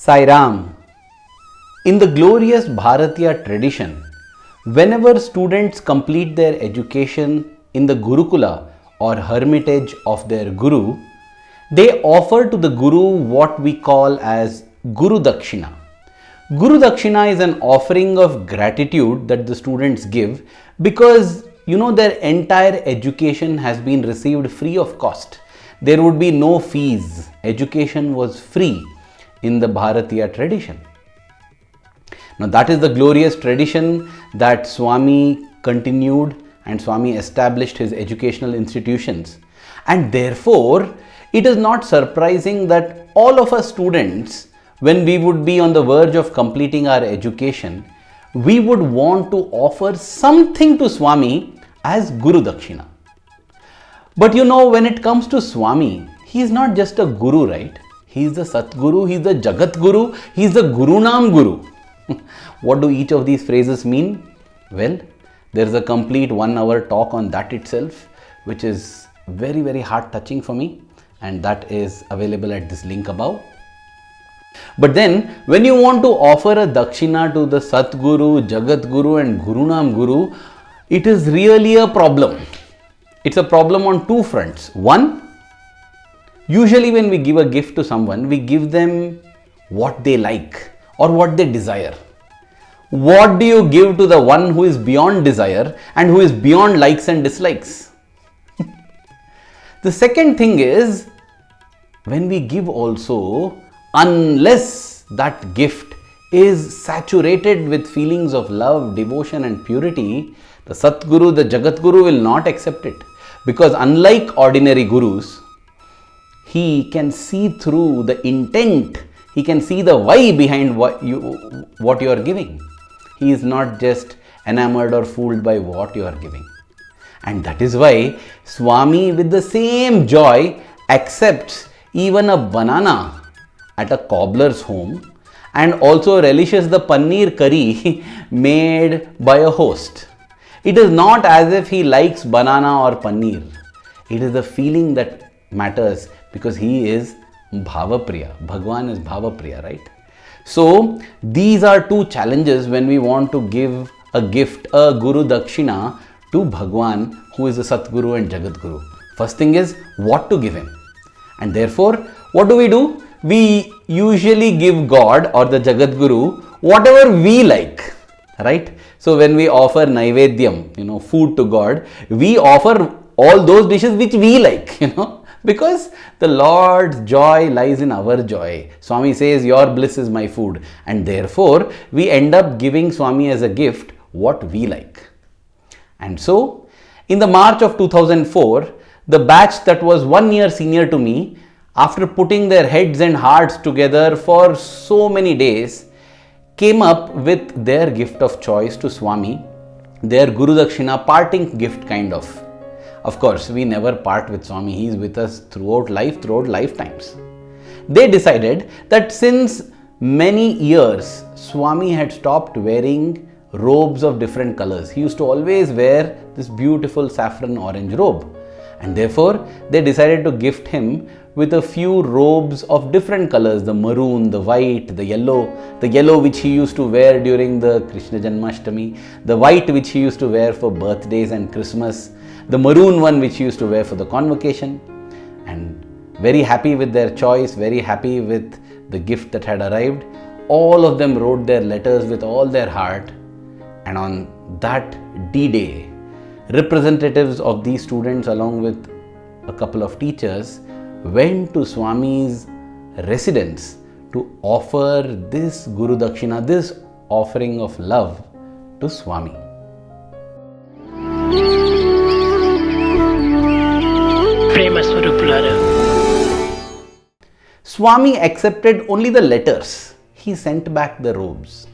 Sai Ram. In the glorious Bharatiya tradition, whenever students complete their education in the Gurukula or hermitage of their Guru, they offer to the Guru what we call as Gurudakshina. Gurudakshina is an offering of gratitude that the students give because their entire education has been received free of cost. There would be no fees. Education was free in the Bharatiya tradition. Now that is the glorious tradition that Swami continued, and Swami established his educational institutions. And therefore, it is not surprising that all of us students, when we would be on the verge of completing our education, we would want to offer something to Swami as Gurudakshina. But when it comes to Swami, he is not just a Guru, right? He is the Satguru, he is the Jagat Guru, he is the Gurunam Guru. What do each of these phrases mean? Well, there is a complete 1 hour talk on that itself, which is very, very heart touching for me, and that is available at this link above. But then, when you want to offer a Dakshina to the Satguru, Jagat Guru and Gurunam Guru, it is really a problem. It's a problem on two fronts. One, usually when we give a gift to someone, we give them what they like or what they desire. What do you give to the one who is beyond desire and who is beyond likes and dislikes? The second thing is, when we give also, unless that gift is saturated with feelings of love, devotion and purity, the Satguru, the Jagat Guru will not accept it. Because unlike ordinary gurus, he can see through the intent, he can see the why behind what you are giving. He is not just enamored or fooled by what you are giving. And that is why Swami, with the same joy, accepts even a banana at a cobbler's home and also relishes the paneer curry made by a host. It is not as if he likes banana or paneer. It is the feeling that matters, because he is Bhavapriya. Bhagwan is Bhavapriya, right? So these are two challenges when we want to give a gift, a Guru Dakshina to Bhagwan, who is the Satguru and Jagat Guru. First thing is what to give him. And therefore, what do? We usually give God or the Jagat Guru whatever we like, right? So when we offer Naivedyam, food to God, we offer all those dishes which we like, because the Lord's joy lies in our joy. Swami says, your bliss is my food. And therefore, we end up giving Swami as a gift what we like. And so, in the March of 2004, the batch that was 1 year senior to me, after putting their heads and hearts together for so many days, came up with their gift of choice to Swami, their Gurudakshina parting gift kind of. Of course, we never part with Swami. He is with us throughout life, throughout lifetimes. They decided that since many years, Swami had stopped wearing robes of different colors. He used to always wear this beautiful saffron orange robe. And therefore, they decided to gift him with a few robes of different colors, the maroon, the white, the yellow which he used to wear during the Krishna Janmashtami, the white which he used to wear for birthdays and Christmas, the maroon one which he used to wear for the convocation. And very happy with their choice, very happy with the gift that had arrived, all of them wrote their letters with all their heart. And on that D-Day, representatives of these students along with a couple of teachers went to Swami's residence to offer this Guru Dakshina, this offering of love to Swami. Swami accepted only the letters. He sent back the robes.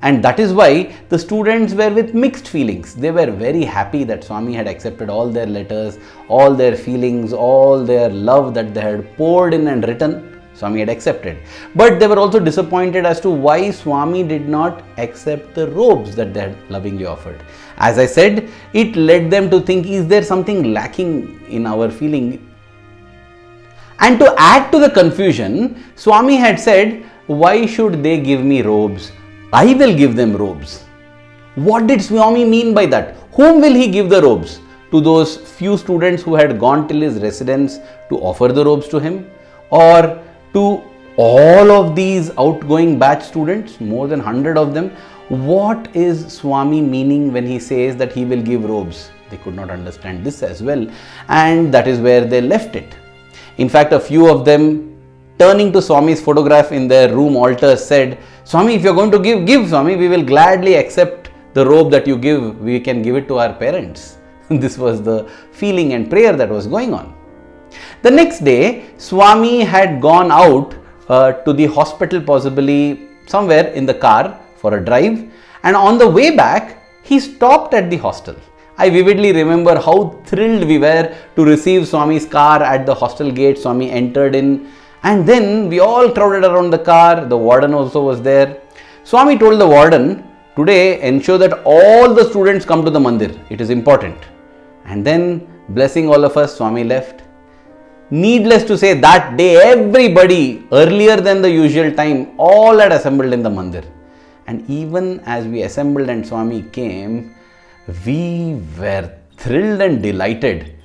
And that is why the students were with mixed feelings. They were very happy that Swami had accepted all their letters, all their feelings, all their love that they had poured in and written. Swami had accepted. But they were also disappointed as to why Swami did not accept the robes that they had lovingly offered. As I said, it led them to think, is there something lacking in our feeling? And to add to the confusion, Swami had said, why should they give me robes? I will give them robes. What did Swami mean by that? Whom will he give the robes? To those few students who had gone till his residence to offer the robes to him? Or to all of these outgoing batch students, more than 100 of them? What is Swami meaning when he says that he will give robes? They could not understand this as well, and that is where they left it. In fact, a few of them, turning to Swami's photograph in their room altar, said, Swami, if you are going to give Swami, we will gladly accept the robe that you give. We can give it to our parents. This was the feeling and prayer that was going on. The next day, Swami had gone out to the hospital, possibly somewhere in the car for a drive, and on the way back, he stopped at the hostel. I vividly remember how thrilled we were to receive Swami's car at the hostel gate. Swami entered in, and then we all crowded around the car. The warden also was there. Swami told the warden, today ensure that all the students come to the mandir. It is important. And then, blessing all of us, Swami left. Needless to say, that day everybody, earlier than the usual time, all had assembled in the mandir. And even as we assembled and Swami came, we were thrilled and delighted.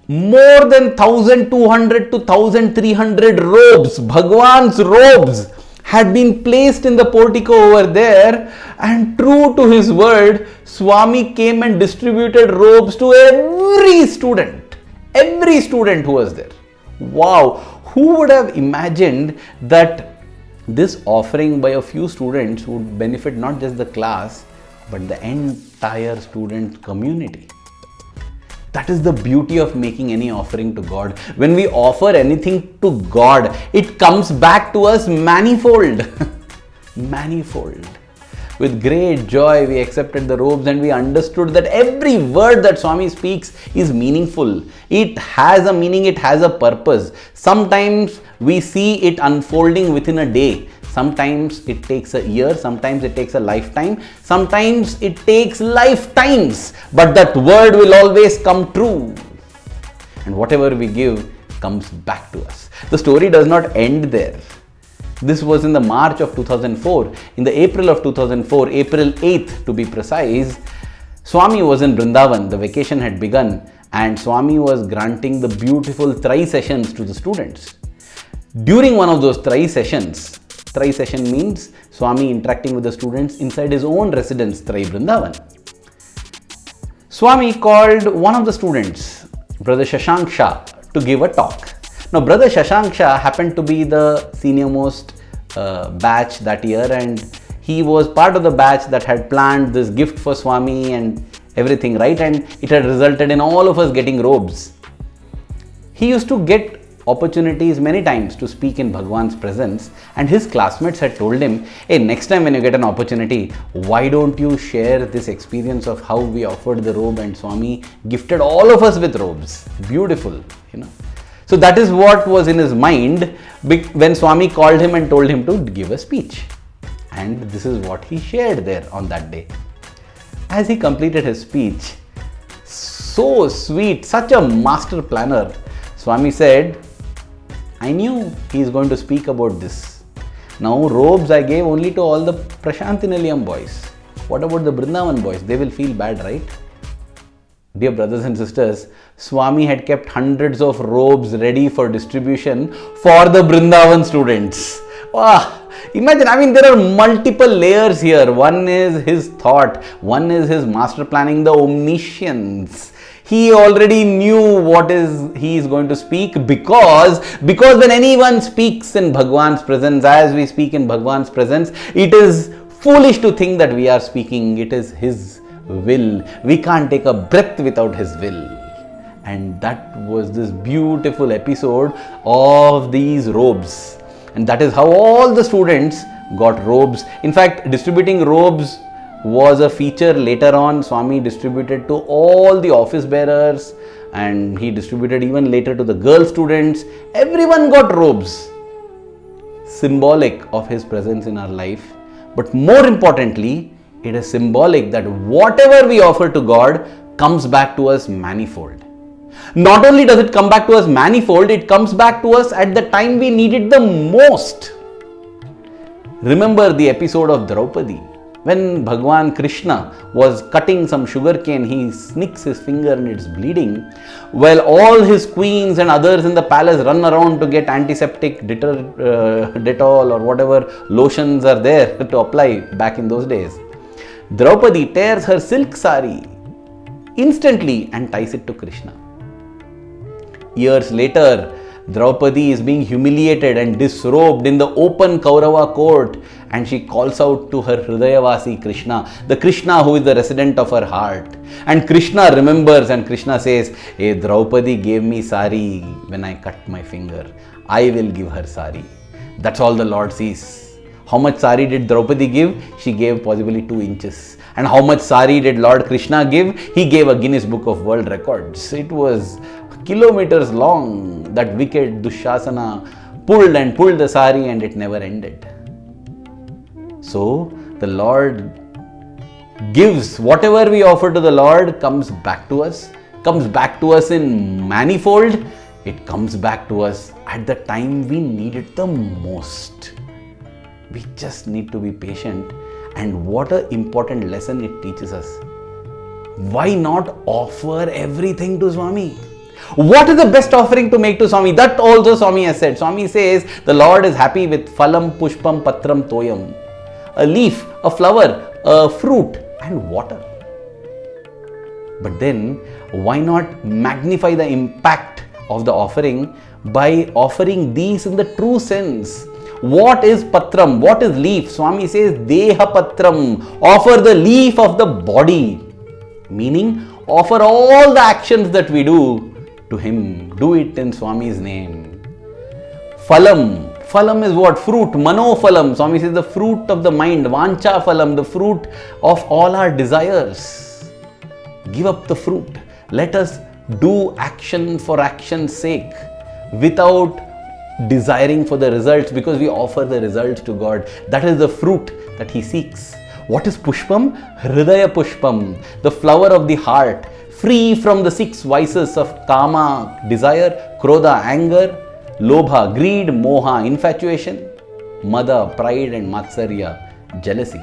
More than 1200 to 1300 robes, Bhagwan's robes, had been placed in the portico over there, and true to his word, Swami came and distributed robes to every student who was there. Wow, who would have imagined that this offering by a few students would benefit not just the class, but the entire student community. That is the beauty of making any offering to God. When we offer anything to God, it comes back to us manifold. Manifold. With great joy, we accepted the robes and we understood that every word that Swami speaks is meaningful. It has a meaning, it has a purpose. Sometimes we see it unfolding within a day. Sometimes it takes a year, sometimes it takes a lifetime, sometimes it takes lifetimes. But that word will always come true. And whatever we give comes back to us. The story does not end there. This was in the March of 2004. In the April of 2004, April 8th to be precise, Swami was in Vrindavan. The vacation had begun and Swami was granting the beautiful Trai sessions to the students. During one of those Trai session means Swami interacting with the students inside his own residence, Trai Vrindavan. Swami called one of the students, Brother Shashank Shah, to give a talk. Now, Brother Shashank Shah happened to be the senior most batch that year, and he was part of the batch that had planned this gift for Swami and everything, right? And it had resulted in all of us getting robes. He used to get opportunities many times to speak in Bhagwan's presence, and his classmates had told him, hey, next time when you get an opportunity, why don't you share this experience of how we offered the robe and Swami gifted all of us with robes. Beautiful, you know. So that is what was in his mind when Swami called him and told him to give a speech. And this is what he shared there on that day. As he completed his speech, so sweet, such a master planner, Swami said, I knew he is going to speak about this. Now robes I gave only to all the Prashantinilayam boys. What about the Vrindavan boys? They will feel bad, right? Dear brothers and sisters, Swami had kept hundreds of robes ready for distribution for the Vrindavan students. Wow! Imagine, there are multiple layers here. One is his thought, one is his master planning, the omniscience. He already knew what he is going to speak because when anyone speaks in Bhagwan's presence, as we speak in Bhagwan's presence, it is foolish to think that we are speaking. It is his will. We can't take a breath without his will. And that was this beautiful episode of these robes. And that is how all the students got robes. In fact, distributing robes was a feature later on. Swami distributed to all the office bearers and he distributed even later to the girl students. Everyone got robes. Symbolic of his presence in our life. But more importantly, it is symbolic that whatever we offer to God comes back to us manifold. Not only does it come back to us manifold, it comes back to us at the time we need it the most. Remember the episode of Draupadi. When Bhagwan Krishna was cutting some sugarcane, he snicks his finger and it's bleeding. While all his queens and others in the palace run around to get antiseptic Dettol or whatever lotions are there to apply back in those days. Draupadi tears her silk sari instantly and ties it to Krishna. Years later, Draupadi is being humiliated and disrobed in the open Kaurava court, and she calls out to her Hridayavasi Krishna, the Krishna who is the resident of her heart. And Krishna remembers and Krishna says, "Hey, Draupadi gave me sari when I cut my finger. I will give her sari." That's all the Lord sees. How much sari did Draupadi give? She gave possibly 2 inches. And how much sari did Lord Krishna give? He gave a Guinness Book of World Records. It was kilometers long. That wicked Dushasana pulled and pulled the sari and it never ended. So the Lord gives. Whatever we offer to the Lord comes back to us in manifold. It comes back to us at the time we need it the most. We just need to be patient. And what an important lesson it teaches us. Why not offer everything to Swami? What is the best offering to make to Swami? That also Swami has said. Swami says the Lord is happy with Phalam, Pushpam, Patram, Toyam. A leaf, a flower, a fruit and water. But then why not magnify the impact of the offering by offering these in the true sense? What is Patram? What is leaf? Swami says Deha Patram. Offer the leaf of the body. Meaning offer all the actions that we do to Him. Do it in Swami's name. Phalam. Phalam is what? Fruit. Mano Phalam. Swami says the fruit of the mind. Vancha Phalam. The fruit of all our desires. Give up the fruit. Let us do action for action's sake without desiring for the results, because we offer the results to God. That is the fruit that He seeks. What is Pushpam? Hridaya Pushpam. The flower of the heart. Free from the 6 vices of Kama, desire, Krodha, anger, Lobha, greed, Moha, infatuation, Mada, pride and Matsarya, jealousy.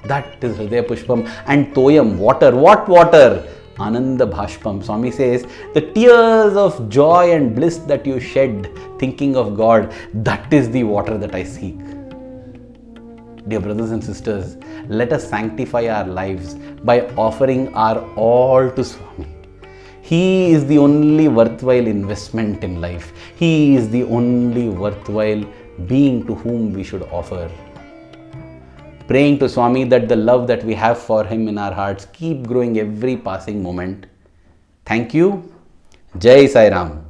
That is Hridaya Pushpam. And Toyam, water. What water? Ananda Bhashpam. Swami says, the tears of joy and bliss that you shed thinking of God, that is the water that I seek. Dear brothers and sisters, let us sanctify our lives by offering our all to Swami. He is the only worthwhile investment in life. He is the only worthwhile being to whom we should offer. Praying to Swami that the love that we have for Him in our hearts keep growing every passing moment. Thank you. Jai Sai Ram.